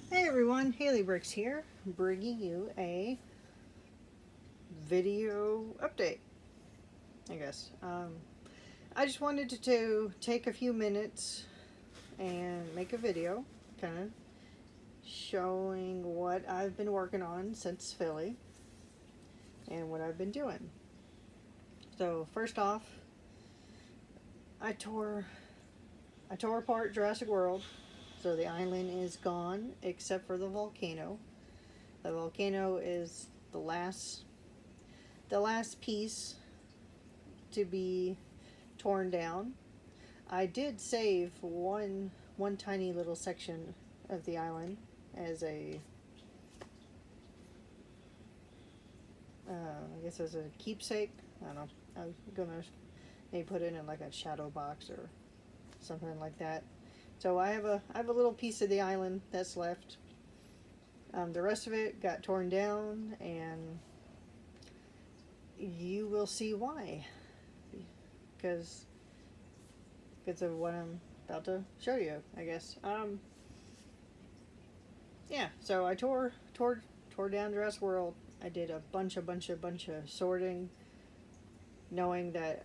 Hey everyone, Haley Bricks here, bringing you a video update, I guess. I just wanted to take a few minutes and make a video, kind of showing what I've been working on since Philly and what I've been doing. So first off, I tore apart Jurassic World, so the island is gone except for the volcano. The volcano is the last piece to be torn down. I did save one tiny little section of the island as a I guess as a keepsake. I don't know. I'm gonna maybe put it in like a shadow box or something like that. So I have a little piece of the island that's left. The rest of it got torn down, and you will see why, because of what I'm about to show you, I guess. Yeah. So I tore down Jurassic World. I did a bunch of sorting, knowing that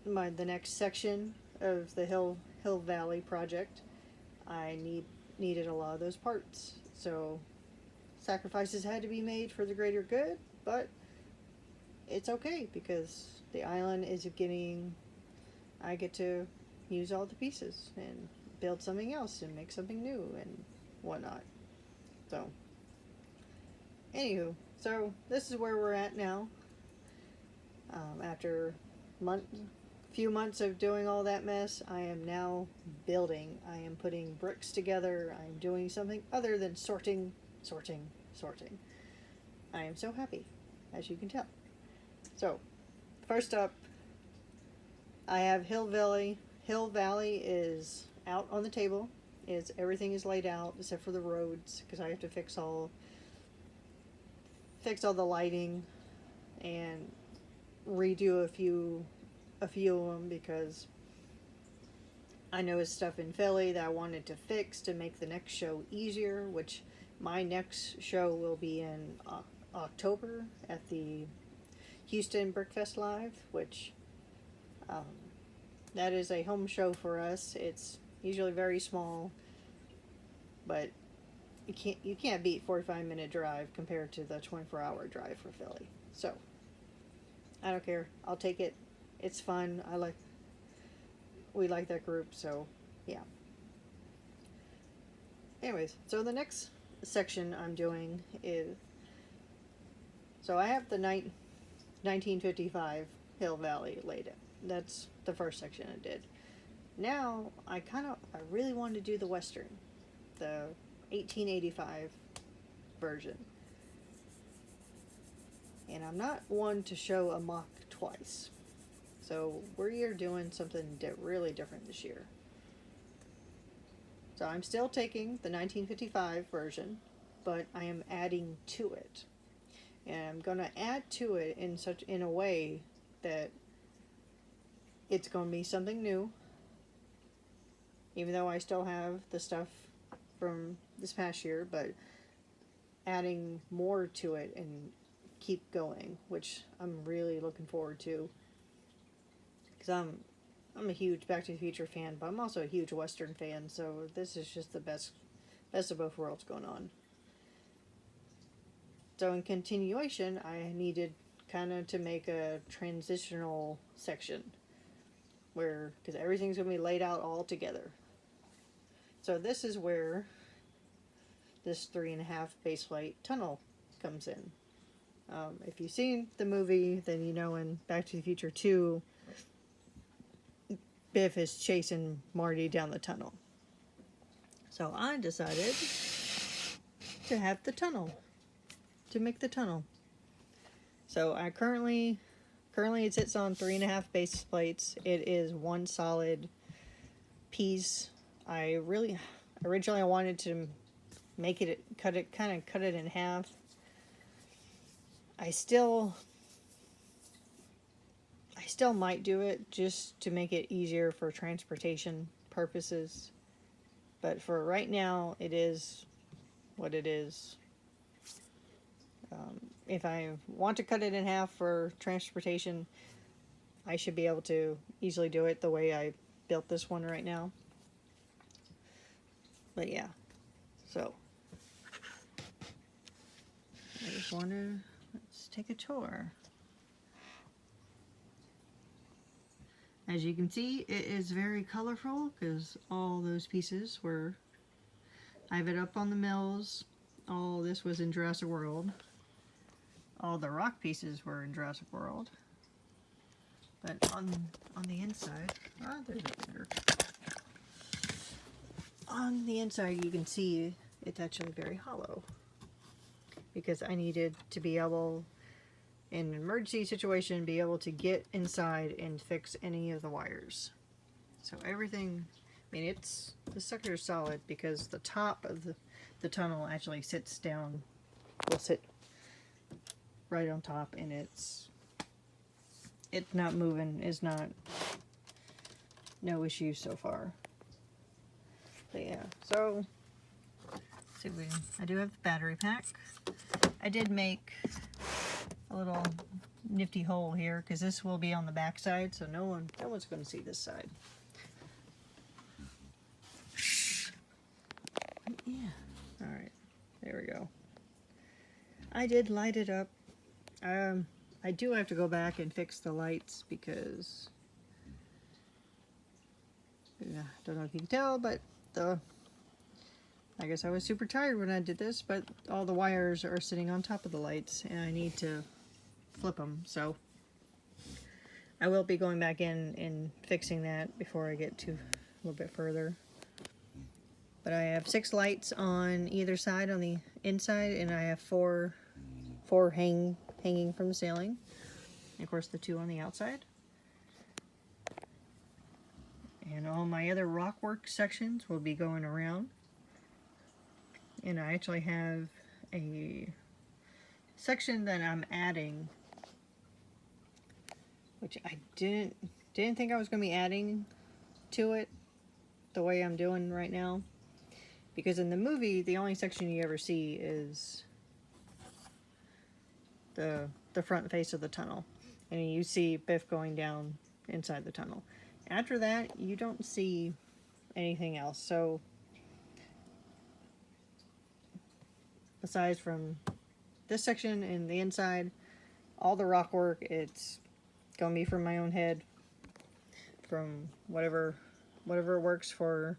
the next section of the Hill Valley project, I needed a lot of those parts. So sacrifices had to be made for the greater good, but it's okay because the island is getting. I get to use all the pieces and build something else and make something new and whatnot. So, anywho, so this is where we're at now. After few months of doing all that mess, I am now building. I am putting bricks together. I'm doing something other than sorting. I am so happy, as you can tell. So, first up, I have Hill Valley. Hill Valley is out on the table. Everything is laid out except for the roads because I have to fix all the lighting and redo a few of them because I noticed stuff in Philly that I wanted to fix to make the next show easier, which my next show will be in October at the Houston Brickfest Live, which um, that is a home show for us. It's usually very small, but you can't beat 45-minute drive compared to the 24-hour drive for Philly. So I don't care. I'll take it. It's fun. We like that group, so yeah. Anyways, so the next section I'm doing is, so I have the 1955 Hill Valley laid out. That's the first section I did. Now I really wanted to do the Western, the 1885 version. And I'm not one to show a mock twice. So we're doing something really different this year. So I'm still taking the 1955 version, but I am adding to it. And I'm going to add to it in a way that it's going to be something new. Even though I still have the stuff from this past year, but adding more to it and keep going, which I'm really looking forward to. Because I'm a huge Back to the Future fan, but I'm also a huge Western fan, so this is just the best of both worlds going on. So in continuation, I needed kind of to make a transitional section because everything's going to be laid out all together. So this is where this 3.5 base plate tunnel comes in. If you've seen the movie, then you know in Back to the Future 2, Biff is chasing Marty down the tunnel. So I decided to have the tunnel, to make the tunnel. So I currently it sits on 3.5 base plates. It is one solid piece. Originally I wanted to cut it in half. I still might do it just to make it easier for transportation purposes. But for right now, it is what it is. If I want to cut it in half for transportation, I should be able to easily do it the way I built this one right now. But yeah, so I just wanted, let's take a tour. As you can see, it is very colorful because all those pieces were, I have it up on the mills. All this was in Jurassic World. All the rock pieces were in Jurassic World. But on the inside, there's a finger. On the inside you can see it's actually very hollow. Because I needed to be able, in an emergency situation, be able to get inside and fix any of the wires. So everything, I mean, the sucker is solid because the top of the tunnel actually sits down, will sit right on top, and it's not moving, is not, no issues so far. But yeah, so, see, I do have the battery pack. I did make a little nifty hole here because this will be on the back side, so no one's going to see this side. Yeah. All right. There we go. I did light it up. I do have to go back and fix the lights because don't know if you can tell, but I guess I was super tired when I did this, but all the wires are sitting on top of the lights and I need to flip them, so I will be going back in and fixing that before I get to a little bit further. But I have 6 lights on either side on the inside, and I have four hanging from the ceiling, and of course the 2 on the outside. And all my other rock work sections will be going around. And I actually have a section that I'm adding, which I didn't think I was going to be adding to it the way I'm doing right now. Because in the movie, the only section you ever see is the front face of the tunnel. And you see Biff going down inside the tunnel. After that, you don't see anything else. So, aside from this section and the inside, all the rock work, it's going to be from my own head. From whatever works for,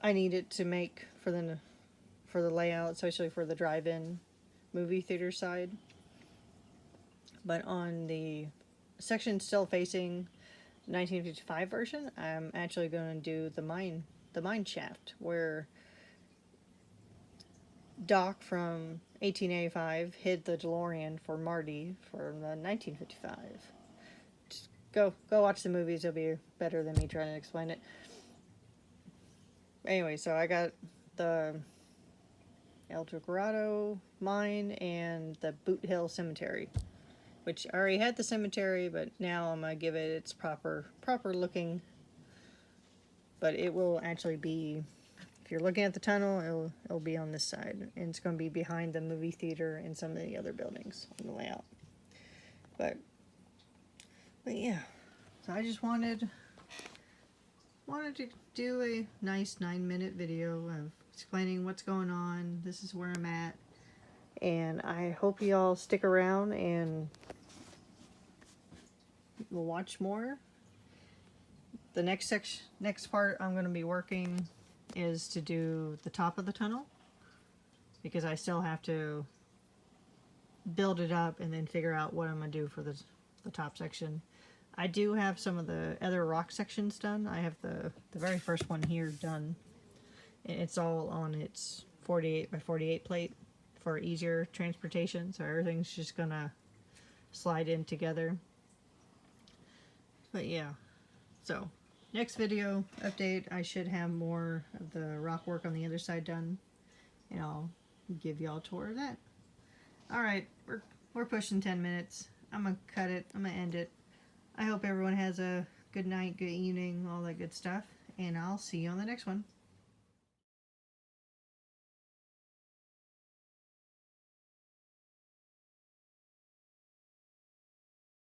I need it to make for the layout, especially for the drive-in movie theater side. But on the section still facing 1955 version, I'm actually going to do the mine shaft, where Doc from 1885 hid the DeLorean for Marty for the 1955. Just go watch the movies, it'll be better than me trying to explain it. Anyway, so I got the El Dorado mine and the Boot Hill Cemetery, which I already had the cemetery, but now I'm going to give it its proper looking. But it will actually be, if you're looking at the tunnel, it'll be on this side, and it's going to be behind the movie theater and some of the other buildings on the layout. But yeah, so I just wanted to do a nice 9-minute video of explaining what's going on. This is where I'm at, and I hope you all stick around and we'll watch more. The next part I'm going to be working is to do the top of the tunnel, because I still have to build it up and then figure out what I'm going to do for the top section. I do have some of the other rock sections done. I have the very first one here done. And it's all on its 48 by 48 plate for easier transportation, so everything's just gonna slide in together. But yeah, so next video update, I should have more of the rock work on the other side done, and I'll give y'all a tour of that. Alright, we're pushing 10 minutes. I'm gonna cut it, I'm gonna end it. I hope everyone has a good night, good evening, all that good stuff, and I'll see you on the next one.